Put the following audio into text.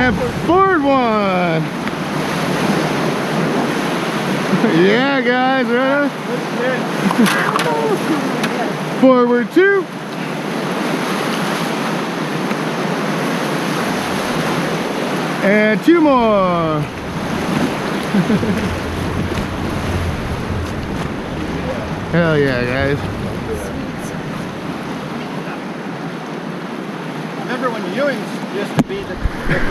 And forward 1. Yeah, guys, ready? Forward 2. And 2 more. Hell yeah, guys. Remember when Ewing's used to be the grand